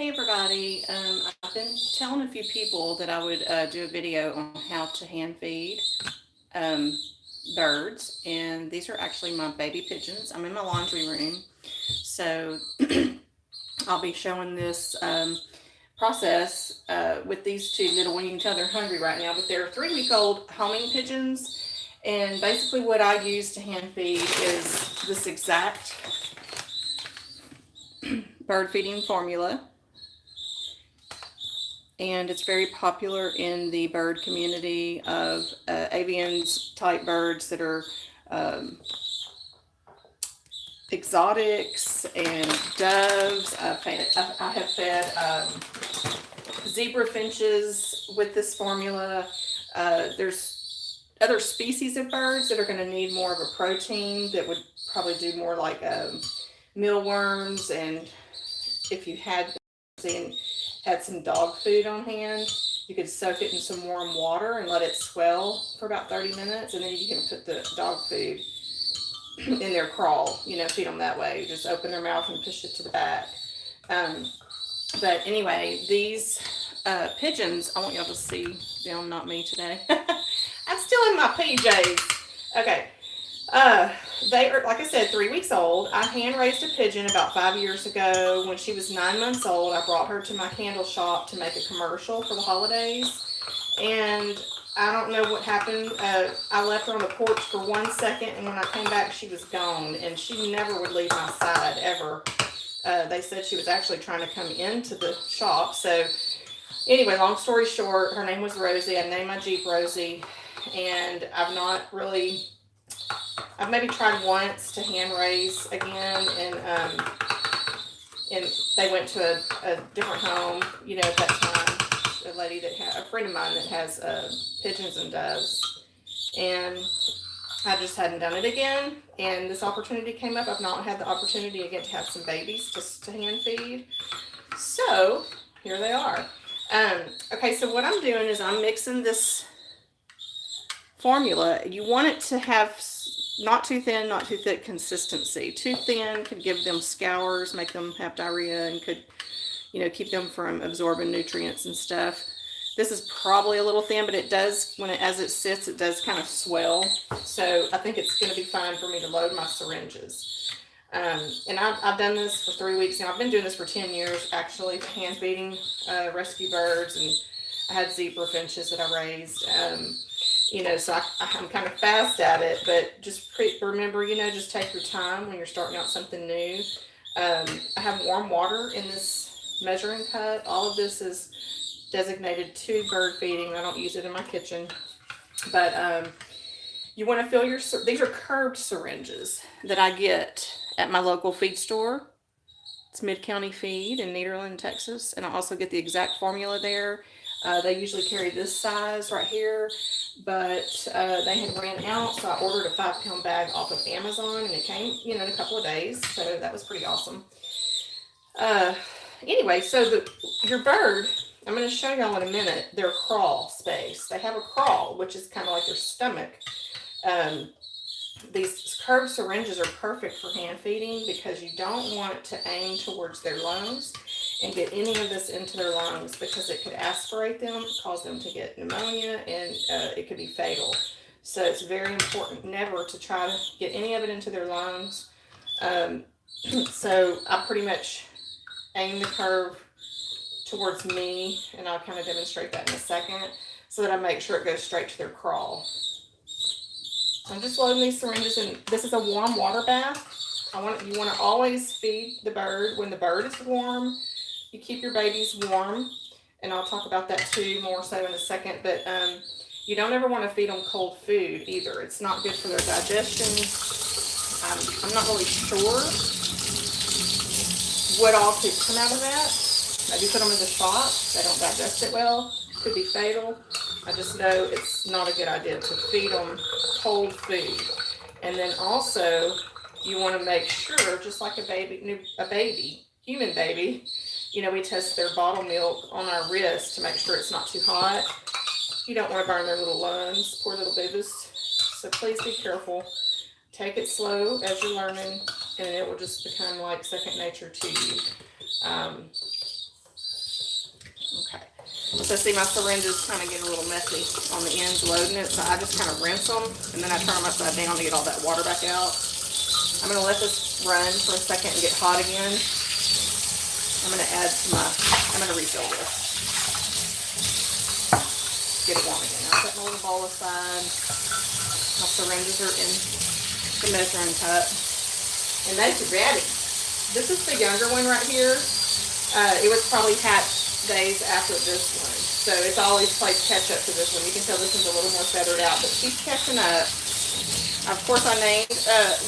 Hey everybody, I've been telling a few people that I would do a video on how to hand feed um, birds, and these are actually my baby pigeons. I'm in my laundry room, so I'll be showing this process with these two little ones. You can tell they're hungry right now, but they're 3-week-old homing pigeons, and basically what I use to hand feed is this exact bird feeding formula, and it's very popular in the bird community of avians type birds that are um, exotics and doves. I have fed zebra finches with this formula. There's other species of birds that are going to need more of a protein that would probably do more like mealworms, and if you had some dog food on hand, you could soak it in some warm water and let it swell for about 30 minutes, and then you can put the dog food in their crawl, feed them that way. You just open their mouth and push it to the back. But anyway, these pigeons, I want y'all to see them, not me today. I'm still in my PJs. Okay. They are, like I said, 3 weeks old. I hand raised a pigeon about 5 years ago. When she was 9 months old, I brought her to my candle shop to make a commercial for the holidays. And I don't know what happened. I left her on the porch for 1 second, and when I came back, she was gone. And she never would leave my side, ever. They said she was actually trying to come into the shop. So anyway, long story short, her name was Rosey. I named my Jeep Rosey. And I've maybe tried once to hand raise again, and they went to a different home, at that time. A friend of mine that has pigeons and doves, and I just hadn't done it again. And this opportunity came up. I've not had the opportunity again to have some babies just to hand feed. So here they are. Okay, so what I'm doing is I'm mixing this formula. You want it to have not too thin, not too thick consistency. Too thin could give them scours, make them have diarrhea, and could, keep them from absorbing nutrients and stuff. This is probably a little thin, but it does, as it sits, it does kind of swell. So I think it's going to be fine for me to load my syringes. And I've done this for 3 weeks now. I've been doing this for 10 years, actually, hand feeding rescue birds, and I had zebra finches that I raised. So I'm kind of fast at it, but just remember, just take your time when you're starting out something new. I have warm water in this measuring cup. All of this is designated to bird feeding. I don't use it in my kitchen, but you want to fill these are curved syringes that I get at my local feed store. It's Mid-County Feed in Nederland, Texas, and I also get the exact formula there. They usually carry this size right here, but they had ran out, so I ordered a 5-pound bag off of Amazon, and it came, in a couple of days, so that was pretty awesome. Anyway, so your bird, I'm going to show y'all in a minute their crawl space. They have a crawl, which is kind of like their stomach. These curved syringes are perfect for hand feeding because you don't want to aim towards their lungs and get any of this into their lungs, because it could aspirate them, cause them to get pneumonia, and it could be fatal. So it's very important never to try to get any of it into their lungs. So I pretty much aim the curve towards me, and I'll kind of demonstrate that in a second, so that I make sure it goes straight to their crawl. I'm just loading these syringes, and this is a warm water bath. You want to always feed the bird when the bird is warm. You keep your babies warm, and I'll talk about that too more so in a second. But you don't ever want to feed them cold food either. It's not good for their digestion. I'm not really sure what all could come out of that. Maybe put them in the shop. They don't digest it well. Could be fatal. I just know it's not a good idea to feed them cold food. And then also, you want to make sure, just like human baby, we test their bottle milk on our wrist to make sure it's not too hot. You don't want to burn their little lungs, poor little babies. So please be careful. Take it slow as you're learning, and it will just become like second nature to you. So see, my syringes kind of get a little messy on the ends loading it, so I just kind of rinse them, and then I turn them upside down to get all that water back out. I'm going to let this run for a second and get hot again. I'm going to add to I'm going to refill this. Get it warm again. I'll set my little bowl aside. My syringes are in the measuring cup. And those are ready. This is the younger one right here. It was probably hatched days after this one. So it's always played catch up to this one. You can tell this one's a little more feathered out, but she's catching up. Of course, I named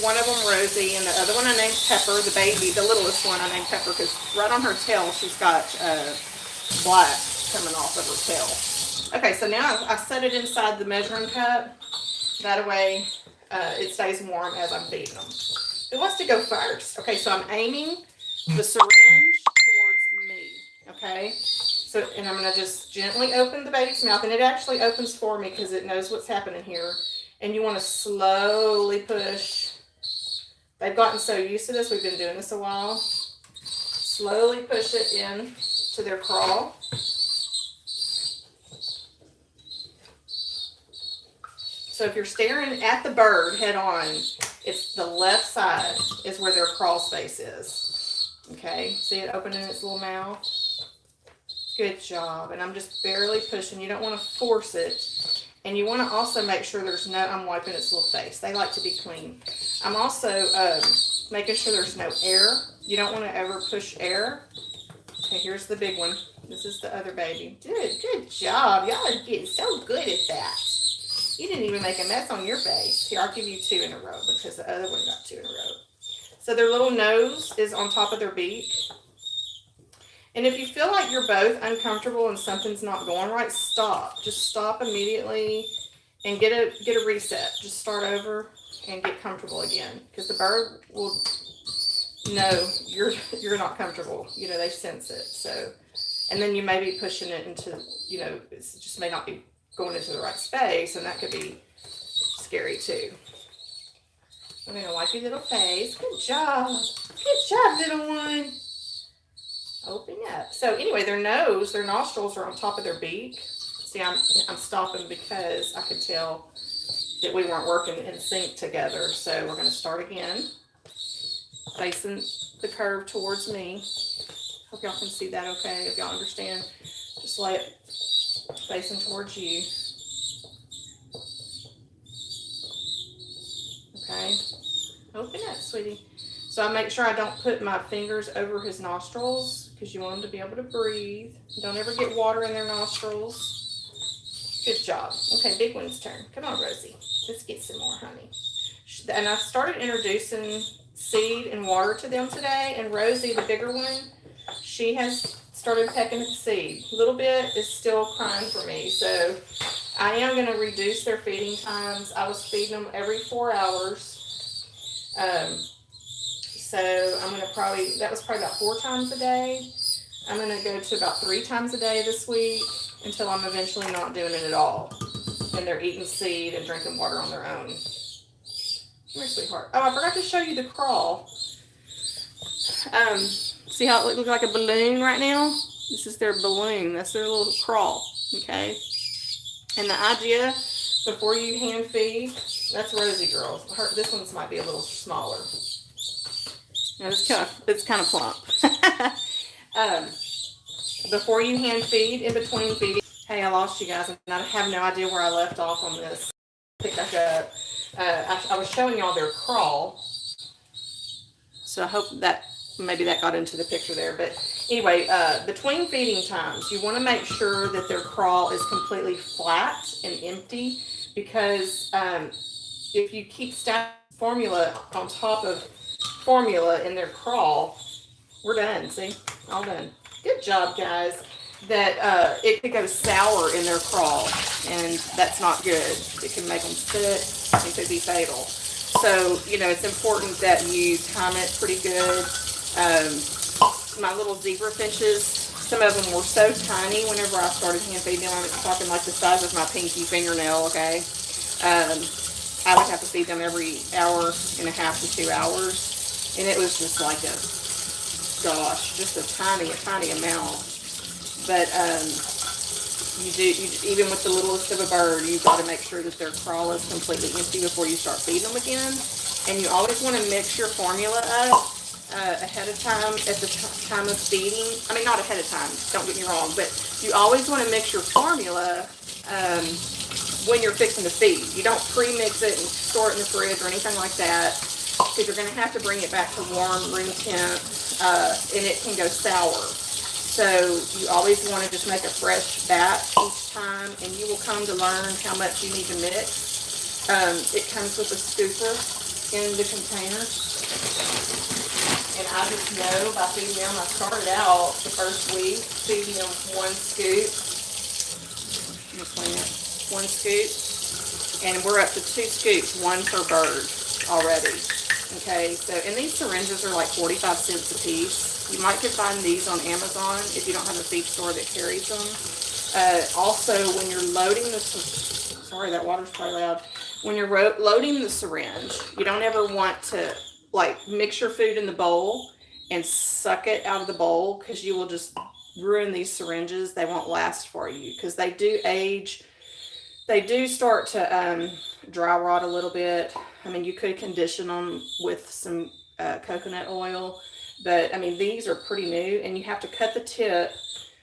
one of them Rosey, and the other one I named Pepper, the baby, the littlest one I named Pepper, because right on her tail, she's got black coming off of her tail. Okay, so now I set it inside the measuring cup. That way, it stays warm as I'm feeding them. Who wants to go first? Okay, so I'm aiming the syringe towards me, okay? So, and I'm going to just gently open the baby's mouth, and it actually opens for me because it knows what's happening here. And you want to slowly push. They've gotten so used to this. We've been doing this a while. Slowly push it in to their crawl. So if you're staring at the bird head on, it's the left side is where their crawl space is. Okay, see it opening its little mouth? Good job. And I'm just barely pushing. You don't want to force it. And you want to also make sure there's no, I'm wiping its little face. They like to be clean. I'm also making sure there's no air. You don't want to ever push air. Okay, here's the big one. This is the other baby. Good job. Y'all are getting so good at that. You didn't even make a mess on your face. Here, I'll give you 2 in a row because the other one got 2 in a row. So their little nose is on top of their beak. And if you feel like you're both uncomfortable and something's not going right, stop. Just stop immediately and get a reset. Just start over and get comfortable again. Because the bird will know you're not comfortable. You know, they sense it. So, and then you may be pushing it into, you know, it just may not be going into the right space, and that could be scary too. I'm going to wipe your little face. Good job. Good job, little one. Open up. So anyway, their nostrils are on top of their beak. See, I'm stopping because I could tell that we weren't working in sync together. So we're going to start again. Facing the curve towards me. Hope y'all can see that okay. If y'all understand, just lay it facing towards you. Okay. Open up, sweetie. So I make sure I don't put my fingers over his nostrils because you want him to be able to breathe. Don't ever get water in their nostrils. Good job. Okay, big one's turn. Come on, Rosey. Let's get some more honey. And I started introducing seed and water to them today. And Rosey, the bigger one, she has started pecking at the seed. A little bit is still crying for me. So I am going to reduce their feeding times. I was feeding them every 4 hours. So I'm going to that was probably about 4 times a day. I'm going to go to about 3 times a day this week until I'm eventually not doing it at all. And they're eating seed and drinking water on their own. Come here, sweetheart. Oh, I forgot to show you the crawl. See how it looks like a balloon right now? This is their balloon. That's their little crawl. Okay. And the idea before you hand feed, that's Rosey girl. This one's might be a little smaller. Now it's kind of plump. Before you hand feed, in between feeding. Hey, I lost you guys, and I have no idea where I left off on this. Pick back up. I was showing y'all their crawl. So I hope that maybe that got into the picture there. But anyway, between feeding times, you want to make sure that their crawl is completely flat and empty, because if you keep stacking formula on top of formula in their crawl, we're done. See, all done. Good job, guys. That it could go sour in their crawl, and that's not good. It can make them sick. It could be fatal. So, you know, it's important that you time it pretty good. My little zebra finches, some of them were so tiny whenever I started hand feeding them. I'm talking like the size of my pinky fingernail, okay? I would have to feed them every 1.5 hours to 2 hours. And it was just like just a tiny amount. But Even with the littlest of a bird, you've got to make sure that their crawl is completely empty before you start feeding them again. And you always want to mix your formula up ahead of time at the time of feeding. I mean, not ahead of time, don't get me wrong, but you always want to mix your formula um, when you're fixing to feed. You don't pre-mix it and store it in the fridge or anything like that, because you're going to have to bring it back to warm room temp, and it can go sour. So you always want to just make a fresh batch each time, and you will come to learn how much you need to mix. It comes with a scooper in the container. And I just know by feeding them, I started out the first week feeding them one scoop. One scoop. And we're up to 2 scoops, one per bird already. Okay, so, and these syringes are like 45 cents a piece. You might could find these on Amazon if you don't have a feed store that carries them. Also, when you're loading the, sorry, that water's probably loud. When you're loading the syringe, you don't ever want to like mix your food in the bowl and suck it out of the bowl, because you will just ruin these syringes. They won't last for you because they do age. They do start to dry rot a little bit. I mean, you could condition them with some coconut oil, but I mean, these are pretty new, and you have to cut the tip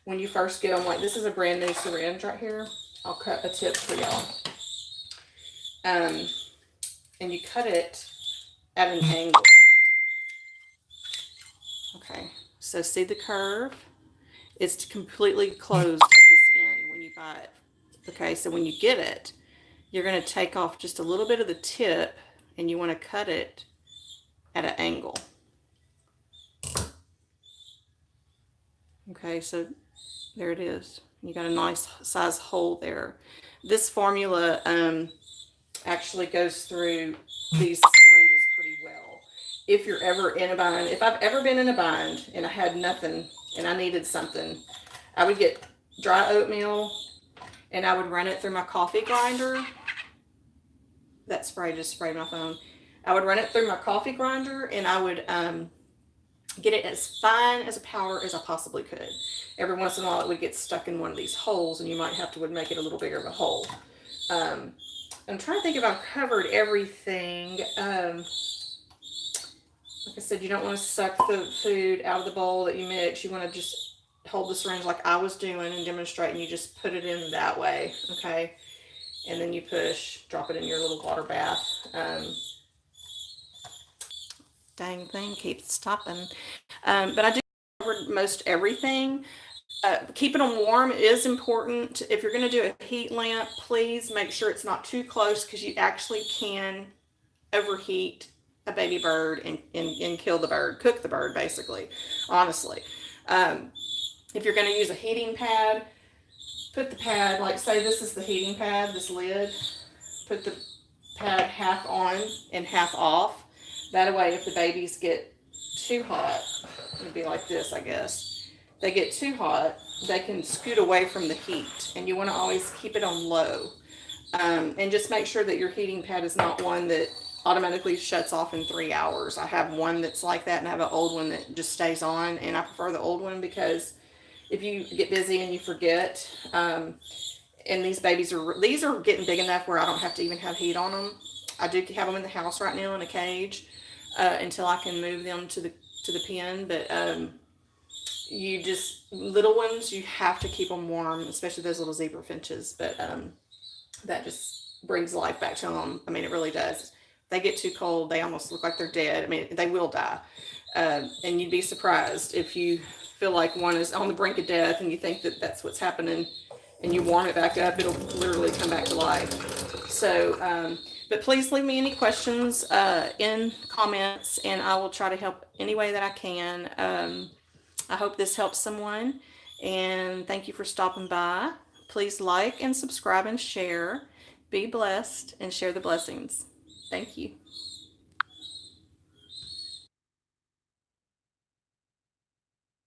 when you first get them. Like, this is a brand new syringe right here. I'll cut a tip for y'all. And you cut it at an angle. Okay, so see the curve? It's completely closed at this end when you buy it. Okay, so when you get it, you're going to take off just a little bit of the tip, and you want to cut it at an angle. Okay, so there it is. You got a nice size hole there. This formula actually goes through these syringes pretty well. If you're ever in a bind, if I've ever been in a bind and I had nothing and I needed something, I would get dry oatmeal and I would run it through my coffee grinder. That spray just sprayed my phone. I would run it through my coffee grinder, and I would get it as fine as a powder as I possibly could. Every once in a while it would get stuck in one of these holes, and you might have to would make it a little bigger of a hole. I'm trying to think if I've covered everything. Like I said, you don't want to suck the food out of the bowl that you mix. You want to just hold the syringe like I was doing and demonstrating. You just put it in that way, okay? And then you push, drop it in your little water bath. Dang thing keeps stopping. But I do cover most everything. Keeping them warm is important. If you're going to do a heat lamp, please make sure it's not too close, because you actually can overheat a baby bird and kill the bird, cook the bird, basically, honestly. If you're going to use a heating pad, put the pad, like say this is the heating pad, this lid, put the pad half on and half off. That way, if the babies get too hot, it'd be like this, I guess. They get too hot, they can scoot away from the heat, and you want to always keep it on low. And just make sure that your heating pad is not one that automatically shuts off in 3 hours. I have one that's like that, and I have an old one that just stays on, and I prefer the old one because if you get busy and you forget, and these babies are getting big enough where I don't have to even have heat on them. I do have them in the house right now in a cage until I can move them to the pen. But you just, little ones, you have to keep them warm, especially those little zebra finches. But that just brings life back to them. I mean, it really does. If they get too cold, they almost look like they're dead. I mean, they will die. And you'd be surprised if you feel like one is on the brink of death and you think that that's what's happening, and you warm it back up, it'll literally come back to life. So, but please leave me any questions in comments, and I will try to help any way that I can. I hope this helps someone, and thank you for stopping by. Please like and subscribe and share. Be blessed and share the blessings. Thank you.